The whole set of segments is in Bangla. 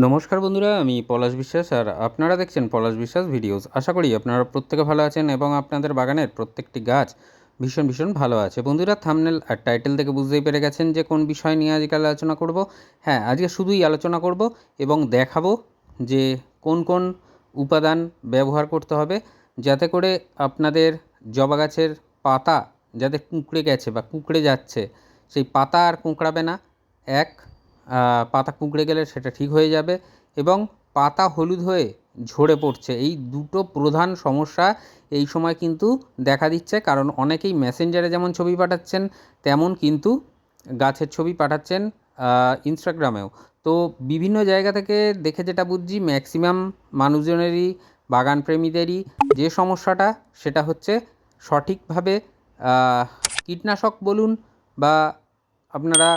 নমস্কার বন্ধুরা, আমি পলাশ বিশ্বাস আর আপনারা দেখছেন পলাশ বিশ্বাস ভিডিওস। আশা করি আপনারা প্রত্যেকে ভালো আছেন এবং আপনাদের বাগানের প্রত্যেকটি গাছ ভীষণ ভীষণ ভালো আছে। বন্ধুরা, থাম্বনেল আর টাইটেল থেকে বুঝতেই পেরে গেছেন যে কোন বিষয় নিয়ে আজকাল আলোচনা করব। হ্যাঁ, আজকে শুধুই আলোচনা করব এবং দেখাবো যে কোন কোন উপাদান ব্যবহার করতে হবে যাতে করে আপনাদের জবা গাছের পাতা যাদের কুঁকড়ে গেছে বা কুঁকড়ে যাচ্ছে সেই পাতা আর কুঁকড়াবে না। এক, পাতা কুঁকড়ে গেলে সেটা ঠিক হয়ে যাবে এবং পাতা হলুদ হয়ে ঝরে পড়ছে, এই দুটো প্রধান সমস্যা এই সময় কিন্তু দেখা দিচ্ছে। কারণ অনেকেই মেসেঞ্জারে যেমন ছবি পাঠাচ্ছেন তেমন কিন্তু গাছের ছবি পাঠাচ্ছেন ইনস্টাগ্রামেও। তো বিভিন্ন জায়গা থেকে দেখে যেটা বুঝছি ম্যাক্সিমাম মানুষজনেরই, বাগানপ্রেমীদেরই যে সমস্যাটা সেটা হচ্ছে সঠিকভাবে কীটনাশক বলুন বা আপনারা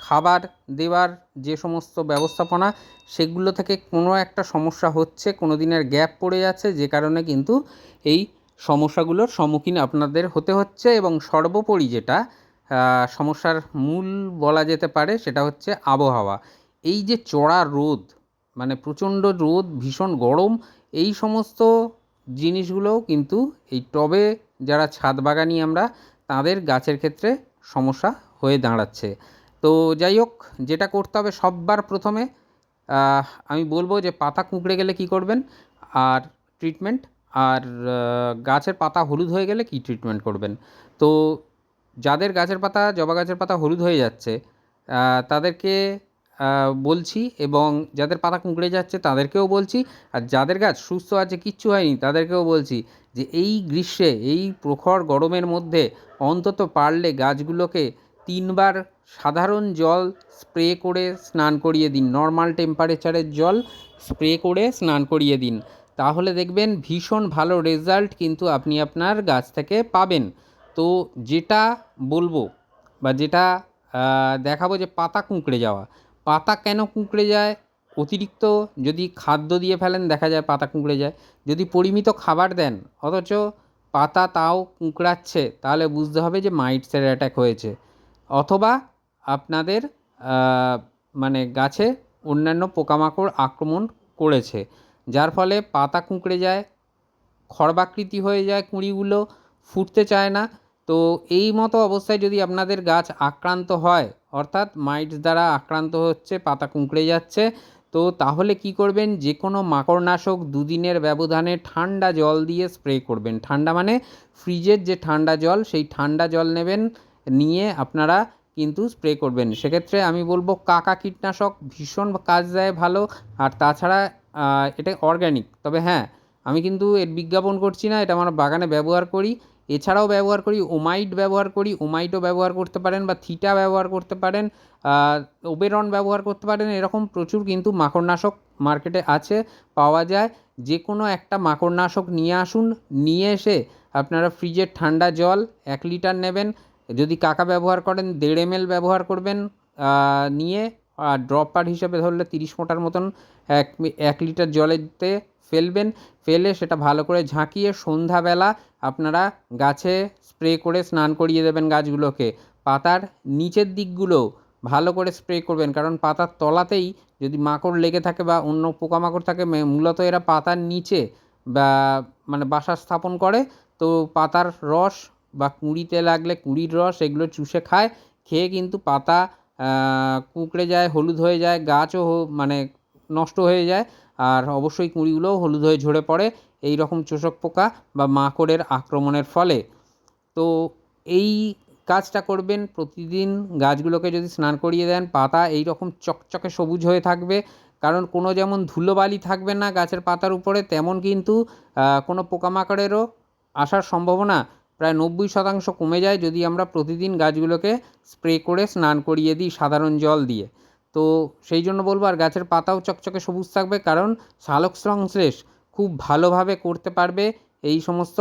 খাবার দেওয়ার যে সমস্ত ব্যবস্থাপনা সেগুলো থেকে কোনো একটা সমস্যা হচ্ছে, কোনো দিনের গ্যাপ পড়ে যাচ্ছে, যে কারণে কিন্তু এই সমস্যাগুলোর সম্মুখীন আপনাদের হতে হচ্ছে। এবং সর্বোপরি যেটা সমস্যার মূল বলা যেতে পারে সেটা হচ্ছে আবহাওয়া। এই যে চড়া রোদ, মানে প্রচণ্ড রোদ, ভীষণ গরম, এই সমস্ত জিনিসগুলোও কিন্তু এই টবে যারা ছাদ বাগানি আমরা তাদের গাছের ক্ষেত্রে সমস্যা হয়ে দাঁড়াচ্ছে। তো যাই হোক, যেটা করতে হবে সববার প্রথমে আমি বলবো যে পাতা কুঁকড়ে গেলে কি করবেন আর ট্রিটমেন্ট, আর গাছের পাতা হলুদ হয়ে গেলে কি ট্রিটমেন্ট করবেন। তো যাদের গাছের পাতা, জবা গাছের পাতা হলুদ হয়ে যাচ্ছে তাদেরকে বলছি, এবং যাদের পাতা কুঁকড়ে যাচ্ছে তাদেরকেও বলছি, আর যাদের গাছ সুস্থ আছে, কিচ্ছু হয়নি, তাদেরকেও বলছি যে এই গ্রীষ্মে, এই প্রখর গরমের মধ্যে অন্তত পারলে গাছগুলোকে 3বার সাধারণ জল স্প্রে করে স্নান করিয়ে দিন। নর্মাল টেম্পারেচারের জল স্প্রে করে স্নান করিয়ে দিন, তাহলে দেখবেন ভীষণ ভালো রেজাল্ট কিন্তু আপনি আপনার গাছ থেকে পাবেন। তো যেটা বলবো বা যেটা দেখাবো যে পাতা কুঁকড়ে যাওয়া, পাতা কেন কুঁকড়ে যায়? অতিরিক্ত যদি খাদ্য দিয়ে ফেলেন দেখা যায় পাতা কুঁকড়ে যায়। যদি পরিমিত খাবার দেন অথচ পাতা তাও কুঁকড়াচ্ছে, তাহলে বুঝতে হবে যে মাইটসের অ্যাটাক হয়েছে, অথবা আপনাদের মানে গাছে অন্যান্য পোকামাকড় আক্রমণ করেছে, যার ফলে পাতা কুঁকড়ে যায়, খর্বাকৃতি হয়ে যায়, কুঁড়িগুলো ফুটতে চায় না। তো এই মতো অবস্থায় যদি আপনাদের গাছ আক্রান্ত হয়, অর্থাৎ মাইটস দ্বারা আক্রান্ত হচ্ছে, পাতা কুঁকড়ে যাচ্ছে, তো তাহলে কি করবেন, যে কোনো মাকড়নাশক 2 দিনের ব্যবধানে ঠান্ডা জল দিয়ে স্প্রে করবেন। ঠান্ডা মানে ফ্রিজের যে ঠান্ডা জল, সেই ঠান্ডা জল নেবেন, নিয়ে আপনারা কিন্তু স্প্রে করবেন। সেক্ষেত্রে আমি বলবো কাকা কীটনাশক ভীষণ কাজ দেয় ভালো। আর তাছাড়া এটা অর্গ্যানিক, তবে হ্যাঁ, আমি কিন্তু এর বিজ্ঞাপন করছি না, এটা আমার বাগানে ব্যবহার করি। এছাড়াও ব্যবহার করি ওমাইট, ব্যবহার করি ওমাইটও ব্যবহার করতে পারেন, বা থিটা ব্যবহার করতে পারেন, ওবেরন ব্যবহার করতে পারেন। এরকম প্রচুর কিন্তু মাকড়নাশক মার্কেটে আছে, পাওয়া যায়। যে কোনো একটা মাকড়নাশক নিয়ে আসুন, নিয়ে এসে আপনারা ফ্রিজের ঠান্ডা জল 1 লিটার নেবেন। যদি কাকা ব্যবহার করেন 1.5 ml ব্যবহার করবেন, নিয়ে ড্রপার হিসেবে ধরলে 30 ফোঁটার মতন 1 লিটার জলেতে ফেলবেন। ফেলে সেটা ভালো করে ঝাঁকিয়ে সন্ধ্যাবেলা আপনারা গাছে স্প্রে করে স্নান করিয়ে দেবেন গাছগুলোকে। পাতার নিচের দিকগুলো ভালো করে স্প্রে করবেন, কারণ পাতার তলাতেই যদি মাকড় লেগে থাকে বা অন্য পোকামাকড় থাকে, মূলত এরা পাতার নিচে বা মানে বাসা স্থাপন করে। তো পাতার রস বা কুঁড়িতে লাগলে কুঁড়ির রস এগুলো চুষে খায়, খেয়ে কিন্তু পাতা কুঁকড়ে যায়, হলুদ হয়ে যায়, গাছও মানে নষ্ট হয়ে যায়, আর অবশ্যই কুঁড়িগুলোও হলুদ হয়ে ঝরে পড়ে এই রকম চোষক পোকা বা মাকড়ের আক্রমণের ফলে। তো এই কাজটা করবেন প্রতিদিন। গাছগুলোকে যদি স্নান করিয়ে দেন, পাতা এই রকম চকচকে সবুজ হয়ে থাকবে, কারণ কোনো যেমন ধুলোবালি থাকবে না গাছের পাতার উপরে, তেমন কিন্তু কোনো পোকামাকড়েরও আসার সম্ভাবনা প্রায় 90% কমে যায় যদি আমরা প্রতিদিন গাছগুলোকে স্প্রে করে স্নান করিয়ে দিই সাধারণ জল দিয়ে। তো সেই জন্য বলবো, আর গাছের পাতাও চকচকে সবুজ থাকবে, কারণ সালোক সংশ্লেষ খুব ভালোভাবে করতে পারবে এই সমস্ত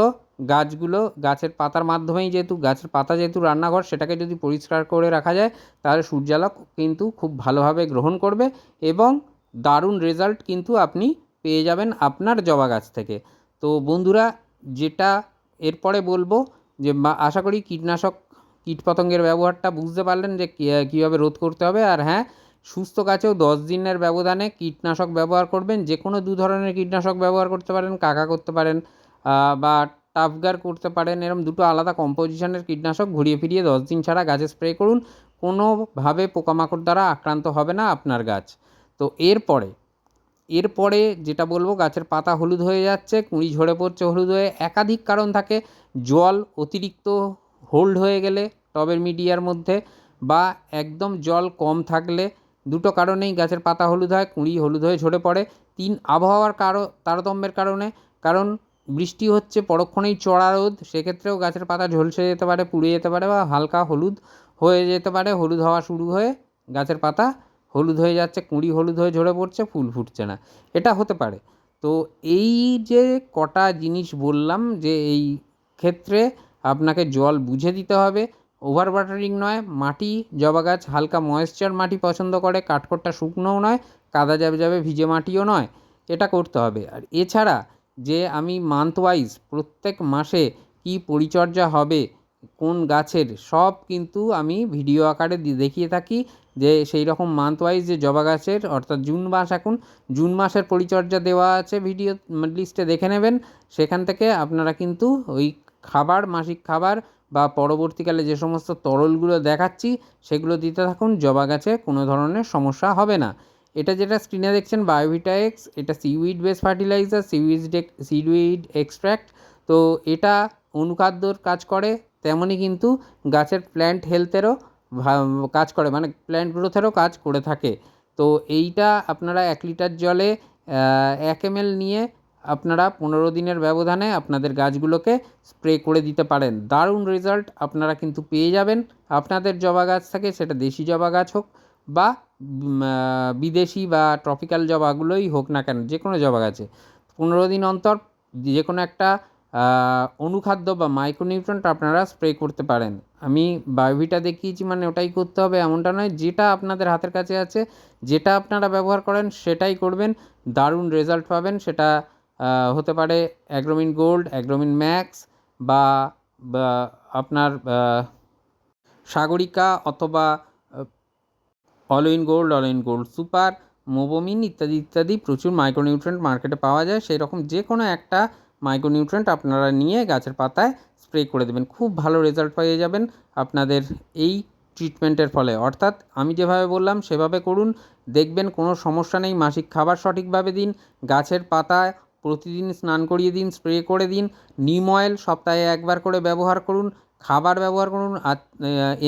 গাছগুলো। গাছের পাতার মাধ্যমেই, যেহেতু গাছের পাতা যেহেতু রান্নাঘর, সেটাকে যদি পরিষ্কার করে রাখা যায় তাহলে সূর্যালোক কিন্তু খুব ভালোভাবে গ্রহণ করবে, এবং দারুণ রেজাল্ট কিন্তু আপনি পেয়ে যাবেন আপনার জবা গাছ থেকে। তো বন্ধুরা, যেটা এরপরে বলবো যে আশা করি কীটনাশক, কীটপতঙ্গের ব্যবহারটা বুঝতে পারলেন যে কীভাবে রোধ করতে হবে। আর হ্যাঁ, সুস্থ গাছেও 10 দিনের ব্যবধানে কীটনাশক ব্যবহার করবেন। যে কোনো 2 ধরনের কীটনাশক ব্যবহার করতে পারেন, কাকা করতে পারেন বা টাফগার করতে পারেন। এরকম দুটো আলাদা কম্পোজিশনের কীটনাশক ঘুরিয়ে ফিরিয়ে 10 দিন ছাড়া গাছে স্প্রে করুন। কোনোভাবে পোকামাকড় দ্বারা আক্রান্ত হবে না আপনার গাছ। তো এরপরে যেটা বলবো, গাছের পাতা হলুদ হয়ে যাচ্ছে, কুঁড়ি ঝরে পড়ছে হলুদ হয়ে, একাধিক কারণ থাকে। জল অতিরিক্ত হোল্ড হয়ে গেলে টবের মিডিয়ার মধ্যে, বা একদম জল কম থাকলে, দুটো কারণেই গাছের পাতা হলুদ হয়, কুঁড়ি হলুদ হয়ে ঝরে পড়ে। 3, আবহাওয়ার তারতম্যের কারণে। কারণ বৃষ্টি হচ্ছে, পরক্ষণেই চড়া রোদ, সেক্ষেত্রেও গাছের পাতা ঝলসে যেতে পারে, পুড়ে যেতে পারে, বা হালকা হলুদ হয়ে যেতে পারে। হলুদ হওয়া শুরু হয়ে গাছের পাতা হলুদ হয়ে যাচ্ছে, কুঁড়ি হলুদ হয়ে ঝরে পড়ছে, ফুল ফুটছে না, এটা হতে পারে। তো এই যে কটা জিনিস বললাম, যে এই ক্ষেত্রে আপনাকে জল বুঝে দিতে হবে, ওভার ওয়াটারিং নয়। মাটি, জবা গাছ হালকা ময়েশ্চার মাটি পছন্দ করে, কাঠখোট্টা শুকনোও নয়, কাদা যাবে যাবে ভিজে মাটিও নয়, এটা করতে হবে। আর এছাড়া যে আমি মান্থ ওয়াইজ প্রত্যেক মাসে কী পরিচর্যা হবে কোন গাছের, সব কিন্তু আমি ভিডিও আকারে দেখিয়ে থাকি। যে সেই রকম মান্থ ওয়াইজ যে জবা গাছের, অর্থাৎ জুন মাস, এখন জুন মাসের পরিচর্যা দেওয়া আছে, ভিডিও লিস্টে দেখে নেবেন। সেখান থেকে আপনারা কিন্তু ওই খাবার, মাসিক খাবার বা পরবর্তীকালে যে সমস্ত তরলগুলো দেখাচ্ছি সেগুলো দিতে থাকুন, জবা গাছে কোনো ধরনের সমস্যা হবে না। এটা যেটা স্ক্রিনে দেখছেন বায়োভিটা এক্স, এটা seaweed base fertiliser, seaweed extract. তো এটা অনুখাদ্যর কাজ করে, তেমনই কিন্তু গাছের প্ল্যান্ট হেলথেরও কাজ করে, মানে প্ল্যান্ট গ্রোথেরও কাজ করে থাকে। তো এইটা আপনারা 1 লিটার জলে 1 ml নিয়ে আপনারা 15 দিনের ব্যবধানে আপনাদের গাছগুলোকে স্প্রে করে দিতে পারেন। দারুণ রেজাল্ট আপনারা কিন্তু পেয়ে যাবেন আপনাদের জবা গাছ থেকে, সেটা দেশি জবা গাছ হোক বা বিদেশি বা ট্রপিক্যাল জবাগুলোই হোক না কেন, যে কোনো জবা গাছে 15 দিন অন্তর যে কোনো একটা অনুখাদ্য বা মাইক্রোনিউট্রিয়েন্ট আপনারা স্প্রে করতে পারেন। আমি বায়োভিটা দেখিয়েছি মানে ওটাই করতে হবে এমনটা নয়, যেটা আপনাদের হাতের কাছে আছে, যেটা আপনারা ব্যবহার করেন সেটাই করবেন, দারুণ রেজাল্ট পাবেন। সেটা হতে পারে অ্যাগ্রোমিন গোল্ড, অ্যাগ্রোমিন ম্যাক্স, বা আপনার সাগরিকা, অথবা অল ইন গোল্ড সুপার, মোবোমিন ইত্যাদি ইত্যাদি প্রচুর মাইক্রোনিউট্রিয়েন্ট মার্কেটে পাওয়া যায়। সেই রকম যে কোনো একটা মাইক্রোনিউট্রিয়েন্ট আপনারা নিয়ে গাছের পাতায় স্প্রে করে দেবেন, খুব ভালো রেজাল্ট পেয়ে যাবেন আপনাদের এই ট্রিটমেন্টের ফলে। অর্থাৎ আমি যেভাবে বললাম সেভাবে করুন, দেখবেন কোনো সমস্যা নেই। মাসিক খাবার সঠিকভাবে দিন, গাছের পাতায় প্রতিদিন স্নান করিয়ে দিন, স্প্রে করে দিন। নিম অয়েল সপ্তাহে 1 বার করে ব্যবহার করুন। খাবার ব্যবহার করুন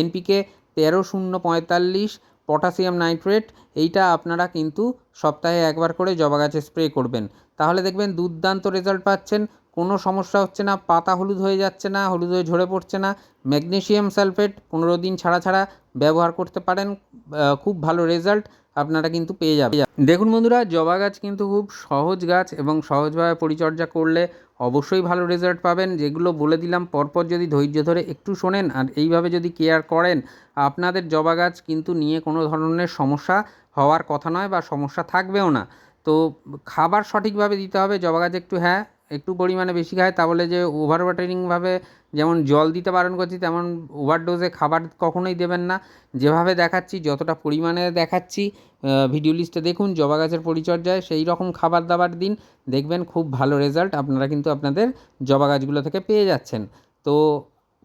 এনপিকে 13-0-45 পটাশিয়াম নাইট্রেট, এইটা আপনারা কিন্তু সপ্তাহে 1 বার করে জবা গাছে স্প্রে করবেন। তাহলে দেখবেন দুর্দান্ত রেজাল্ট পাচ্ছেন, কোনো সমস্যা হচ্ছে না, পাতা হলুদ হয়ে যাচ্ছে না, হলুদ হয়ে ঝরে পড়ছে না। ম্যাগনেসিয়াম সালফেট 15 দিন ছাড়া ছাড়া ব্যবহার করতে পারেন, খুব ভালো রেজাল্ট আপনারা কিন্তু পেয়ে যাবেন। দেখুন বন্ধুরা, জবা গাছ কিন্তু খুব সহজ গাছ, এবং সহজভাবে পরিচর্যা করলে অবশ্যই ভালো রেজাল্ট পাবেন। যেগুলো বলে দিলাম পরপর যদি ধৈর্য ধরে একটু শোনেন আর এইভাবে যদি কেয়ার করেন, আপনাদের জবা গাছ কিন্তু নিয়ে কোনো ধরনের সমস্যা হওয়ার কথা নয়, বা সমস্যা থাকবেও না। তো খাবার সঠিকভাবে দিতে হবে। জবা গাছ একটু পরিমাণে বেশি খায়, তা বলে যে ওভার ওয়াটারিংভাবে, যেমন জল দিতে বারণ করছি তেমন ওভারডোজে খাবার কখনোই দেবেন না। যেভাবে দেখাচ্ছি, যতটা পরিমাণে দেখাচ্ছি ভিডিও লিস্টে দেখুন, জবা গাছের পরিচর্যায় সেই রকম খাবার দাবার দিন, দেখবেন খুব ভালো রেজাল্ট আপনারা কিন্তু আপনাদের জবা গাছগুলো থেকে পেয়ে যাচ্ছেন। তো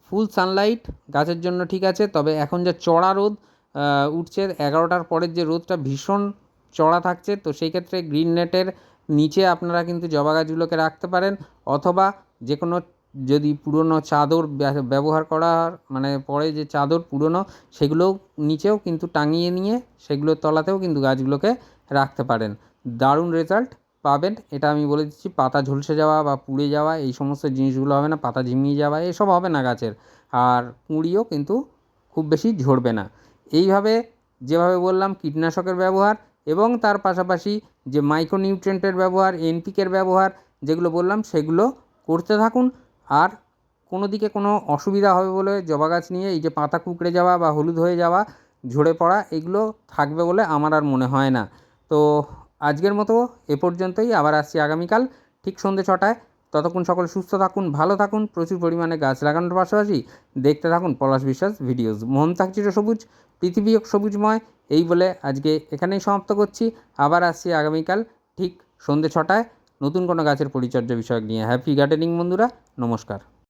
ফুল সানলাইট গাছের জন্য ঠিক আছে, তবে এখন যে চড়া রোদ উঠছে, 11টার পরের যে রোদটা ভীষণ চড়া থাকছে, তো সেই ক্ষেত্রে গ্রিন নেটের নিচে আপনারা কিন্তু জবা গাছগুলোকে রাখতে পারেন, অথবা যে কোনো যদি পুরনো চাদর ব্যবহার করার মানে পরে যে চাদর পুরনো, সেগুলোও নিচেও কিন্তু টাঙিয়ে নিয়ে সেগুলোর তলাতেও কিন্তু গাছগুলোকে রাখতে পারেন, দারুণ রেজাল্ট পাবেন। এটা আমি বলে দিচ্ছি, পাতা ঝলসে যাওয়া বা পুড়ে যাওয়া এই সমস্ত জিনিসগুলো হবে না, পাতা ঝিমিয়ে যাওয়া এসব হবে না গাছের, আর কুঁড়িও কিন্তু খুব বেশি ঝরবে না। এইভাবে যেভাবে বললাম কীটনাশকের ব্যবহার, এবং তার পাশাপাশি যে মাইক্রোনিউট্রিয়েন্টের ব্যবহার, এনপিকের ব্যবহার যেগুলো বললাম সেগুলো করতে থাকুন। আর কোনো দিকে কোনো অসুবিধা হবে বলে জবা গাছ নিয়ে এই যে পাতা কুঁকড়ে যাওয়া বা হলুদ হয়ে যাওয়া, ঝরে পড়া, এগুলো থাকবে বলে আমার আর মনে হয় না। তো আজকের মতো এ পর্যন্তই, আবার আসছি আগামীকাল ঠিক সন্ধ্যে 6টায়। ততক্ষণ সকলে সুস্থ থাকুন, ভালো থাকুন, প্রচুর পরিমাণে গাছ লাগানোর পাশাপাশি দেখতে থাকুন পলাশ বিশ্বাস ভিডিওস। মন থাকছে সবুজ, পৃথিবী সবুজময়, এই বলে আজকে এখানেই সমাপ্ত করছি। আবার আসছি আগামীকাল ঠিক সন্ধ্যে 6টায় নতুন কোনো গাছের পরিচর্যা বিষয়ক নিয়ে। হ্যাপি গার্ডেনিং বন্ধুরা, নমস্কার।